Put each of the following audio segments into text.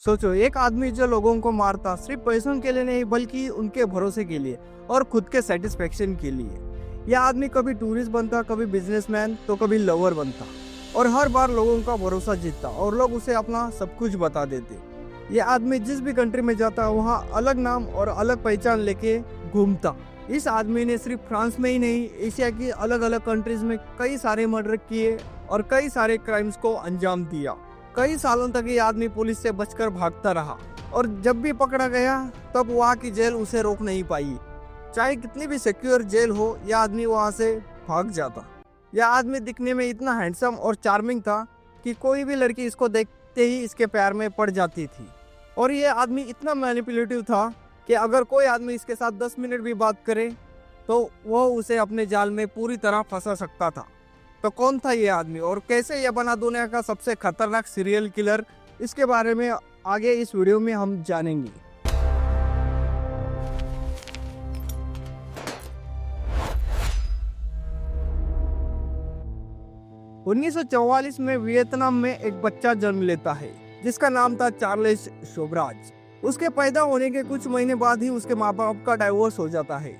सोचो, एक आदमी जो लोगों को मारता सिर्फ पैसों के लिए नहीं बल्कि उनके भरोसे के लिए और खुद के सेटिस्फेक्शन के लिए। यह आदमी कभी टूरिस्ट बनता, कभी बिजनेसमैन, तो कभी लवर बनता और हर बार लोगों का भरोसा जीतता और लोग उसे अपना सब कुछ बता देते। यह आदमी जिस भी कंट्री में जाता वहाँ अलग नाम और अलग पहचान लेके घूमता। इस आदमी ने सिर्फ फ्रांस में ही नहीं, एशिया की अलग अलग कंट्रीज में कई सारे मर्डर किए और कई सारे क्राइम्स को अंजाम दिया। कई सालों तक ये आदमी पुलिस से बचकर भागता रहा और जब भी पकड़ा गया तब वहाँ की जेल उसे रोक नहीं पाई। चाहे कितनी भी सिक्योर जेल हो, यह आदमी वहाँ से भाग जाता। यह आदमी दिखने में इतना हैंडसम और चार्मिंग था कि कोई भी लड़की इसको देखते ही इसके प्यार में पड़ जाती थी। और यह आदमी इतना मैनिपुलेटिव था कि अगर कोई आदमी इसके साथ 10 मिनट भी बात करे तो वो उसे अपने जाल में पूरी तरह फंसा सकता था। तो कौन था ये आदमी और कैसे यह बना दुनिया का सबसे खतरनाक सीरियल किलर, इसके बारे में आगे इस वीडियो में हम जानेंगे। उन्नीस सौ 44 में वियतनाम में एक बच्चा जन्म लेता है जिसका नाम था चार्ल्स शोबराज। उसके पैदा होने के कुछ महीने बाद ही उसके माँ बाप का डाइवोर्स हो जाता है।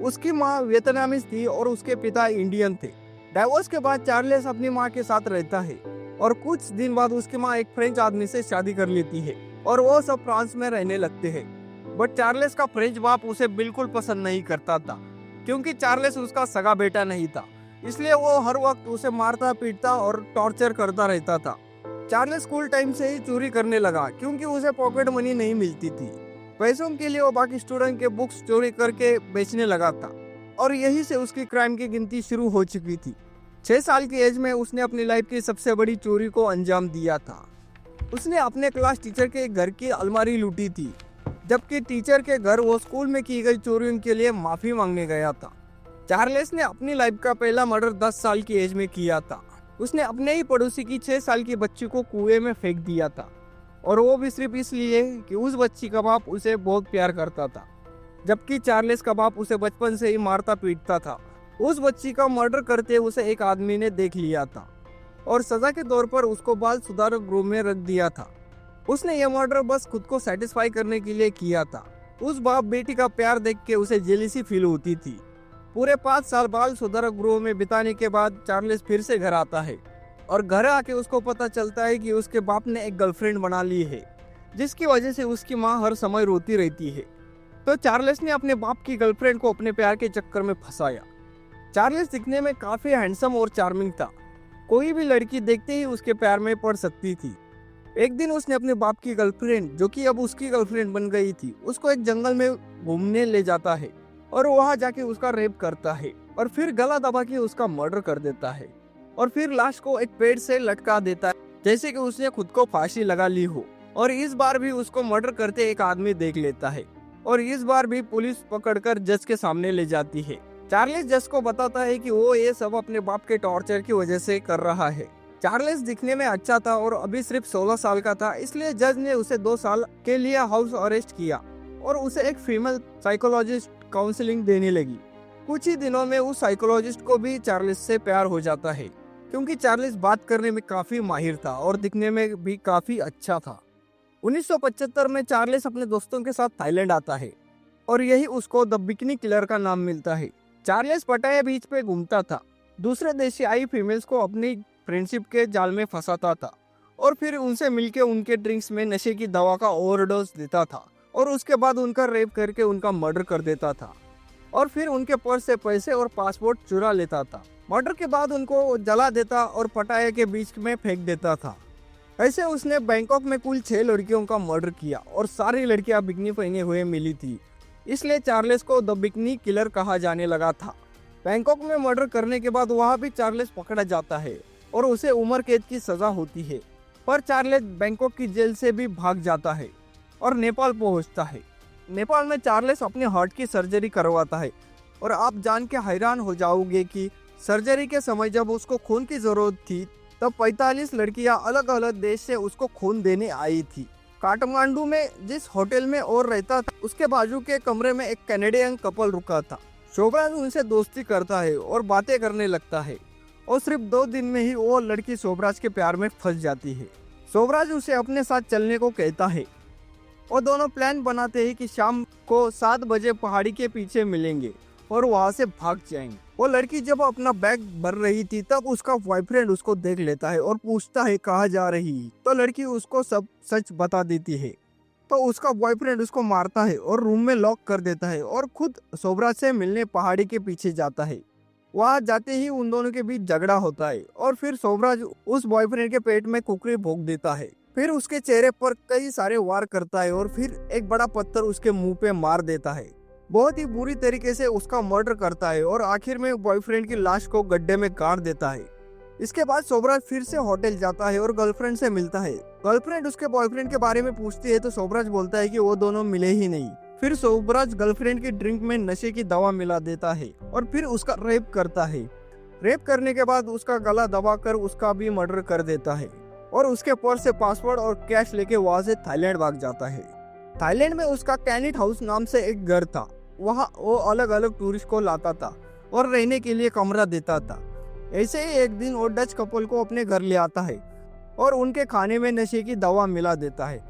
उसकी माँ वियतनामीज थी और उसके पिता इंडियन थे। डाइवोर्स के बाद चार्ल्स अपनी माँ के साथ रहता है और कुछ दिन बाद उसकी माँ एक फ्रेंच आदमी से शादी कर लेती है और वो सब फ्रांस में रहने लगते हैं। बट चार्ल्स का फ्रेंच बाप उसे बिल्कुल पसंद नहीं करता था क्योंकि चार्ल्स उसका सगा बेटा नहीं था, इसलिए वो हर वक्त उसे मारता पीटता और टॉर्चर करता रहता था। चार्ल्स स्कूल टाइम से ही चोरी करने लगा क्योंकि उसे पॉकेट मनी नहीं मिलती थी। पैसों के लिए वो बाकी स्टूडेंट के बुक्स चोरी करके बेचने लगा था और यही से उसकी क्राइम की गिनती शुरू हो चुकी थी। 6 साल की एज में उसने अपनी लाइफ की सबसे बड़ी चोरी को अंजाम दिया था। उसने अपने क्लास टीचर के घर की अलमारी लूटी थी, जबकि टीचर के घर वो स्कूल में की गई चोरियों के लिए माफी मांगने गया था। चार्ल्स ने अपनी लाइफ का पहला मर्डर 10 साल की एज में किया था। उसने अपने ही पड़ोसी की 6 साल की बच्ची को कुएं में फेंक दिया था और वो भी सिर्फ इसलिए कि उस बच्ची का बाप उसे बहुत प्यार करता था, जबकि चार्ल्स का बाप उसे बचपन से ही मारता पीटता था। उस बच्ची का मर्डर करते उसे एक आदमी ने देख लिया था और सजा के तौर पर उसको बाल सुधारक गृह में रख दिया था। उसने यह मर्डर बस खुद को सेटिस्फाई करने के लिए किया था। उस बाप बेटी का प्यार देख के उसे जेलिसी फील होती थी। पूरे 5 साल बाल सुधारक गृह में बिताने के बाद चार्ल्स फिर से घर आता है और घर आके उसको पता चलता है कि उसके बाप ने एक गर्लफ्रेंड बना ली है, जिसकी वजह से उसकी माँ हर समय रोती रहती है। तो चार्ल्स ने अपने बाप की गर्लफ्रेंड को अपने प्यार के चक्कर में फंसाया। चार्ल्स दिखने में काफी हैंडसम और चार्मिंग था। कोई भी लड़की देखते ही उसके प्यार में पड़ सकती थी। एक दिन उसने अपने बाप की गर्लफ्रेंड, जो कि अब उसकी गर्लफ्रेंड बन गई थी, उसको एक जंगल में घूमने ले जाता है और वहां जाके उसका रेप करता है और फिर गला दबा के उसका मर्डर कर देता है और फिर लाश को एक पेड़ से लटका देता है जैसे कि उसने खुद को फांसी लगा ली हो। और इस बार भी उसको मर्डर करते एक आदमी देख लेता है और इस बार भी पुलिस पकड़कर जज के सामने ले जाती है। चार्ल्स जज को बताता है कि वो ये सब अपने बाप के टॉर्चर की वजह से कर रहा है। चार्ल्स दिखने में अच्छा था और अभी सिर्फ 16 साल का था, इसलिए जज ने उसे 2 साल के लिए हाउस अरेस्ट किया और उसे एक फीमेल साइकोलॉजिस्ट काउंसलिंग देने लगी। कुछ ही दिनों में उस साइकोलॉजिस्ट को भी चार्ल्स से प्यार हो जाता है क्योंकि चार्ल्स बात करने में काफी माहिर था और दिखने में भी काफी अच्छा था। 1975 में चार्ल्स अपने दोस्तों के साथ थाईलैंड आता है और यही उसको द बिकिनी किलर का नाम मिलता है। चार्ल्स पटाया बीच पे घूमता था, दूसरे देश से आई फीमेल्स को अपनी फ्रेंडशिप के जाल में फंसाता था और फिर उनसे मिलकर उनके ड्रिंक्स में नशे की दवा का ओवरडोज देता था और उसके बाद उनका रेप करके उनका मर्डर कर देता था और फिर उनके पर्स से पैसे और पासपोर्ट चुरा लेता था। मर्डर के बाद उनको जला देता और पटाया के बीच में फेंक देता था। ऐसे उसने बैंकॉक में कुल 6 लड़कियों का मर्डर किया और सारी लड़कियां बिकनी पहने हुए मिली थी, इसलिए चार्ल्स को द बिकनी किलर कहा जाने लगा था। बैंकॉक में मर्डर करने के बाद वहाँ भी चार्ल्स पकड़ा जाता है और उसे उम्र कैद की सजा होती है, पर चार्ल्स बैंकॉक की जेल से भी भाग जाता है और नेपाल पहुंचता है। नेपाल में चार्ल्स अपने हार्ट की सर्जरी करवाता है और आप जान के हैरान हो जाओगे कि सर्जरी के समय जब उसको खून की जरूरत थी तब 45 लड़कियां अलग अलग देश से उसको खून देने आई थी। काठमांडू में जिस होटल में और रहता था उसके बाजू के कमरे में एक कैनेडियन कपल रुका था। शोभराज उनसे दोस्ती करता है और बातें करने लगता है और सिर्फ 2 दिन में ही वो लड़की शोभराज के प्यार में फंस जाती है। शोभराज उसे अपने साथ चलने को कहता है और दोनों प्लान बनाते हैं कि शाम को 7 बजे पहाड़ी के पीछे मिलेंगे और वहां से भाग जाएंगे। वो लड़की जब अपना बैग भर रही थी तब उसका बॉयफ्रेंड उसको देख लेता है और पूछता है कहाँ जा रही है। तो लड़की उसको सब सच बता देती है। तो उसका बॉयफ्रेंड उसको मारता है और रूम में लॉक कर देता है और खुद शोभराज से मिलने पहाड़ी के पीछे जाता है। वहां जाते ही उन दोनों के बीच झगड़ा होता है और फिर शोभराज उस बॉयफ्रेंड के पेट में कुकरी भोंक देता है। फिर उसके चेहरे पर कई सारे वार करता है और फिर एक बड़ा पत्थर उसके मुंह पे मार देता है। बहुत ही बुरी तरीके से उसका मर्डर करता है और आखिर में बॉयफ्रेंड की लाश को गड्ढे में गाड़ देता है। इसके बाद शोभराज फिर से होटल जाता है और गर्लफ्रेंड से मिलता है। गर्लफ्रेंड उसके बॉयफ्रेंड के बारे में पूछती है तो शोभराज बोलता है कि वो दोनों मिले ही नहीं। फिर शोभराज गर्लफ्रेंड की ड्रिंक में नशे की दवा मिला देता है और फिर उसका रेप करता है। रेप करने के बाद उसका गला दबाकर उसका भी मर्डर कर देता है और उसके पर्स से पासवर्ड और कैश लेके वहां से थाईलैंड भाग जाता है। थाईलैंड में उसका कैनिट हाउस नाम से एक घर था। वहाँ वो अलग अलग टूरिस्ट को लाता था और रहने के लिए कमरा देता था। ऐसे ही एक दिन वो डच कपल को अपने घर ले आता है और उनके खाने में नशे की दवा मिला देता है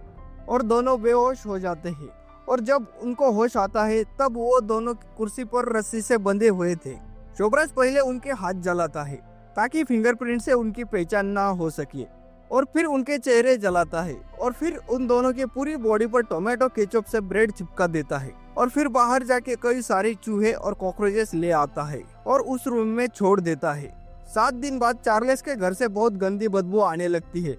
और दोनों बेहोश हो जाते हैं। और जब उनको होश आता है तब वो दोनों कुर्सी पर रस्सी से बंधे हुए थे। शोभराज पहले उनके हाथ जलाता है ताकि फिंगरप्रिंट से उनकी पहचान ना हो सके और फिर उनके चेहरे जलाता है और फिर उन दोनों की पूरी बॉडी पर टोमेटो केचप से ब्रेड चिपका देता है और फिर बाहर जाके कई सारे चूहे और कॉकरोचेस ले आता है और उस रूम में छोड़ देता है। 7 दिन बाद चार्ल्स के घर से बहुत गंदी बदबू आने लगती है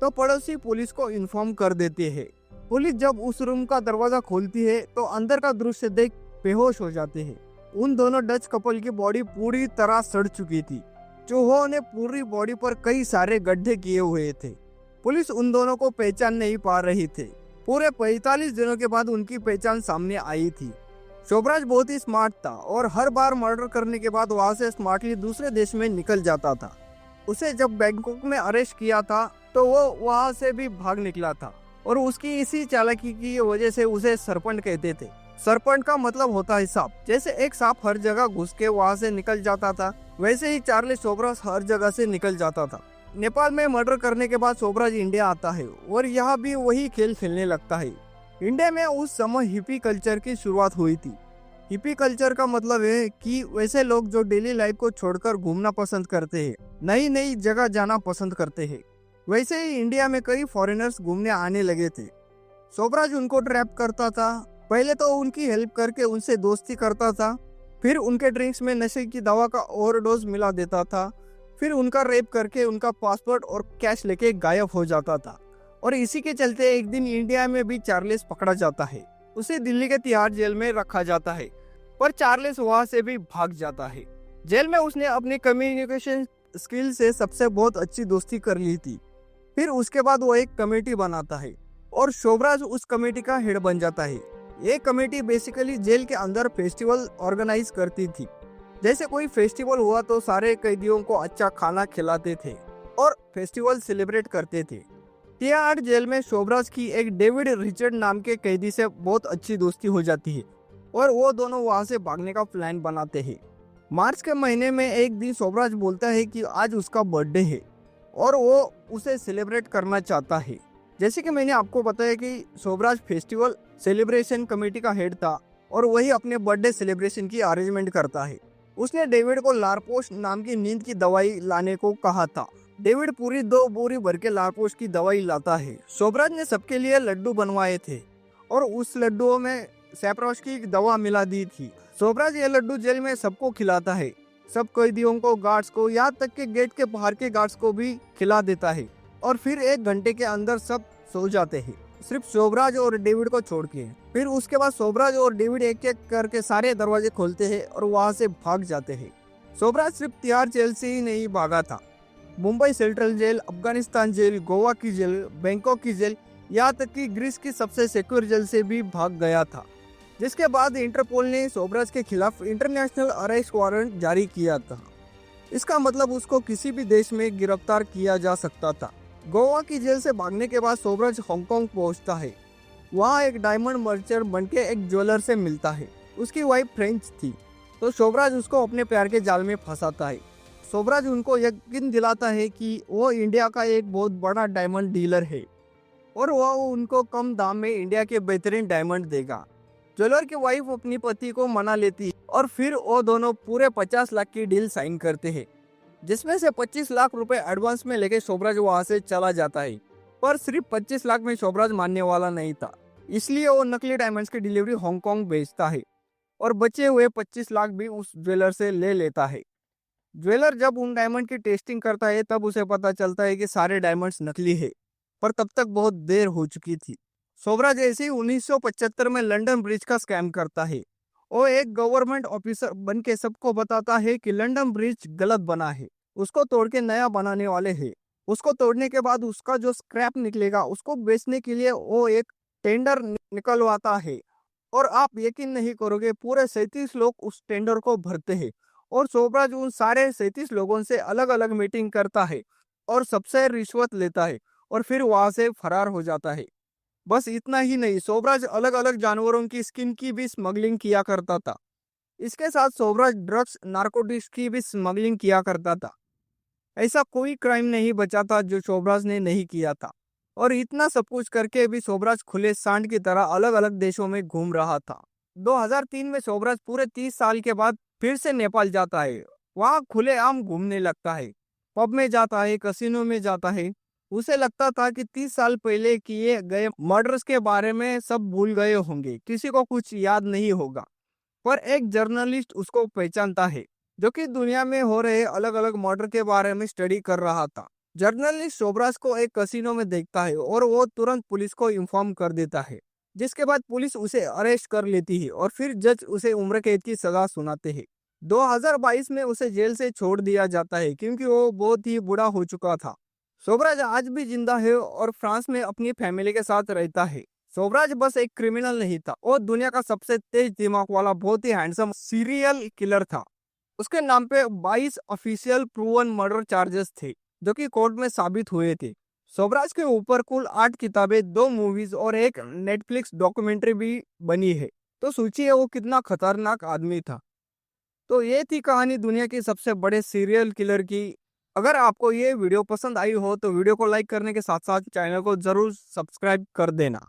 तो पड़ोसी पुलिस को इन्फॉर्म कर देते हैं। पुलिस जब उस रूम का दरवाजा खोलती है तो अंदर का दृश्य देख बेहोश हो जाते हैं। उन दोनों डच कपल की बॉडी पूरी तरह सड़ चुकी थी। चूहों ने पूरी बॉडी पर कई सारे गड्ढे किए हुए थे। पुलिस उन दोनों को पहचान नहीं पा रही थी। पूरे 45 दिनों के बाद उनकी पहचान सामने आई थी। शोभराज बहुत ही स्मार्ट था और हर बार मर्डर करने के बाद वहां से स्मार्टली दूसरे देश में निकल जाता था। उसे जब बैंकॉक में अरेस्ट किया था तो वो वहां से भी भाग निकला था और उसकी इसी चालाकी की वजह से उसे सरपंच कहते थे। सरपंच का मतलब होता है सांप। जैसे एक सांप हर जगह घुस के वहां से निकल जाता था वैसे ही चार्ल्स शोभराज हर जगह से निकल जाता था। नेपाल में मर्डर करने के बाद शोभराज इंडिया आता है और यहाँ भी वही खेल खेलने लगता है। इंडिया में उस समय हिप्पी कल्चर की शुरुआत हुई थी। हिप्पी कल्चर का मतलब है कि वैसे लोग जो डेली लाइफ को छोड़कर घूमना पसंद करते हैं, नई नई जगह जाना पसंद करते हैं। वैसे ही इंडिया में कई फॉरेनर्स घूमने आने लगे थे। शोभराज उनको ट्रैप करता था। पहले तो उनकी हेल्प करके उनसे दोस्ती करता था, फिर उनके ड्रिंक्स में नशे की दवा का ओवरडोज मिला देता था, फिर उनका रेप करके उनका पासपोर्ट और कैश लेके गायब हो जाता था। और इसी के चलते एक दिन इंडिया में भी चार्ल्स पकड़ा जाता है। उसे दिल्ली के तिहाड़ जेल में रखा जाता है पर चार्ल्स वहां से भी भाग जाता है। जेल में उसने अपनी कम्युनिकेशन स्किल से सबसे बहुत अच्छी दोस्ती कर ली थी। फिर उसके बाद वो एक कमेटी बनाता है और शोभराज उस कमेटी का हेड बन जाता है। ये कमेटी बेसिकली जेल के अंदर फेस्टिवल ऑर्गेनाइज करती थी। जैसे कोई फेस्टिवल हुआ तो सारे कैदियों को अच्छा खाना खिलाते थे और फेस्टिवल सेलिब्रेट करते थे। तिहाड़ जेल में शोभराज की एक डेविड रिचर्ड नाम के कैदी से बहुत अच्छी दोस्ती हो जाती है और वो दोनों वहां से भागने का प्लान बनाते हैं। मार्च के महीने में एक दिन शोभराज बोलता है कि आज उसका बर्थडे है और वो उसे सेलिब्रेट करना चाहता है। जैसे कि मैंने आपको बताया कि शोभराज फेस्टिवल सेलिब्रेशन कमेटी का हेड था और वही अपने बर्थडे सेलिब्रेशन की अरेंजमेंट करता है। उसने डेविड को लारपोश नाम की नींद की दवाई लाने को कहा था। डेविड पूरी 2 बोरी भर के लारपोश की दवाई लाता है। शोभराज ने सबके लिए लड्डू बनवाए थे और उस लड्डुओं में सैप्रोश की दवा मिला दी थी। शोभराज ये लड्डू जेल में सबको खिलाता है, सब कैदियों को, गार्ड्स को, यहाँ तक के गेट के बाहर के गार्ड्स को भी खिला देता है और फिर 1 घंटे के अंदर सब सो जाते हैं, सिर्फ शोभराज और डेविड को छोड़ के। फिर उसके बाद शोभराज और डेविड एक एक करके सारे दरवाजे खोलते हैं और वहां से भाग जाते हैं। शोभराज सिर्फ तिहाड़ जेल से ही नहीं भागा था, Mumbai central jail, Afghanistan jail, Goa की जेल, बैंकॉक की जेल, यहाँ तक कि ग्रीस की सबसे सिक्योर जेल से भी भाग गया था। जिसके बाद इंटरपोल ने शोभराज के खिलाफ इंटरनेशनल अरेस्ट वारंट जारी किया था। इसका मतलब उसको किसी भी देश में गिरफ्तार किया जा सकता था। गोवा की जेल से भागने के बाद शोभराज हांगकांग पहुंचता है। वहां एक डायमंड मर्चेंट बनके एक ज्वेलर से मिलता है। उसकी वाइफ फ्रेंच थी तो शोभराज उसको अपने प्यार के जाल में फंसाता है। शोभराज उनको यकीन दिलाता है कि वो इंडिया का एक बहुत बड़ा डायमंड डीलर है और वह उनको कम दाम में इंडिया के बेहतरीन डायमंड देगा। ज्वेलर की वाइफ अपनी पति को मना लेती है और फिर वो दोनों पूरे 50 लाख की डील साइन करते हैं, जिसमें से 25 लाख रुपए एडवांस में लेके शोभराज वहां से चला जाता है। पर सिर्फ 25 लाख में शोभराज मानने वाला नहीं था, इसलिए वो नकली डायमंड्स की डिलीवरी हांगकांग भेजता है और बचे हुए 25 लाख भी उस ज्वेलर से ले लेता है। ज्वेलर जब उन डायमंड की टेस्टिंग करता है तब उसे पता चलता है कि सारे डायमंड्स नकली है, पर तब तक बहुत देर हो चुकी थी। शोभराज ऐसे ही 1975 में लंदन ब्रिज का स्कैम करता है। वो एक गवर्नमेंट ऑफिसर बन के सबको बताता है कि लंदन ब्रिज गलत बना है, उसको तोड़ के नया बनाने वाले हैं। उसको तोड़ने के बाद उसका जो स्क्रैप निकलेगा उसको बेचने के लिए वो एक टेंडर निकलवाता है। और आप यकीन नहीं करोगे, पूरे 37 लोग उस टेंडर को भरते हैं और शोभराज उन सारे 37 लोगों से अलग अलग मीटिंग करता है और सबसे रिश्वत लेता है और फिर वहां से फरार हो जाता है। बस इतना ही नहीं, शोभराज अलग अलग जानवरों की स्किन की भी स्मगलिंग किया करता था। इसके साथ शोभराज ड्रग्स नारकोटिक्स की भी स्मगलिंग किया करता था। ऐसा कोई क्राइम नहीं बचा था जो शोभराज ने नहीं किया था। और इतना सब कुछ करके भी शोभराज खुले सांड की तरह अलग अलग देशों में घूम रहा था। 2003 में शोभराज पूरे 30 साल के बाद फिर से नेपाल जाता है। वहाँ खुलेआम घूमने लगता है, पब में जाता है, कसिनो में जाता है। उसे लगता था कि 30 साल पहले किए गए मर्डर्स के बारे में सब भूल गए होंगे, किसी को कुछ याद नहीं होगा। पर एक जर्नलिस्ट उसको पहचानता है, जो कि दुनिया में हो रहे अलग अलग मर्डर के बारे में स्टडी कर रहा था। जर्नलिस्ट शोभराज को एक कसिनो में देखता है और वो तुरंत पुलिस को इन्फॉर्म कर देता है, जिसके बाद पुलिस उसे अरेस्ट कर लेती है और फिर जज उसे उम्र कैद की सजा सुनाते हैं। 2022 में उसे जेल से छोड़ दिया जाता है क्योंकि वो बहुत ही बूढ़ा हो चुका था। शोभराज आज भी जिंदा है और फ्रांस में अपनी फैमिली के साथ रहता है। शोभराज बस एक क्रिमिनल नहीं था, वो दुनिया का सबसे तेज दिमाग वाला बहुत ही हैंडसम सीरियल किलर था। उसके नाम पे 22 ऑफिशियल प्रूवन मर्डर चार्जेस थे, जो कि कोर्ट में साबित हुए थे। शोभराज के ऊपर कुल 8 किताबें, 2 मूवीज और एक नेटफ्लिक्स डॉक्यूमेंट्री भी बनी है। तो सोचिए वो कितना खतरनाक आदमी था। तो ये थी कहानी दुनिया की सबसे बड़े सीरियल किलर की। अगर आपको ये वीडियो पसंद आई हो तो वीडियो को लाइक करने के साथ साथ चैनल को जरूर सब्सक्राइब कर देना।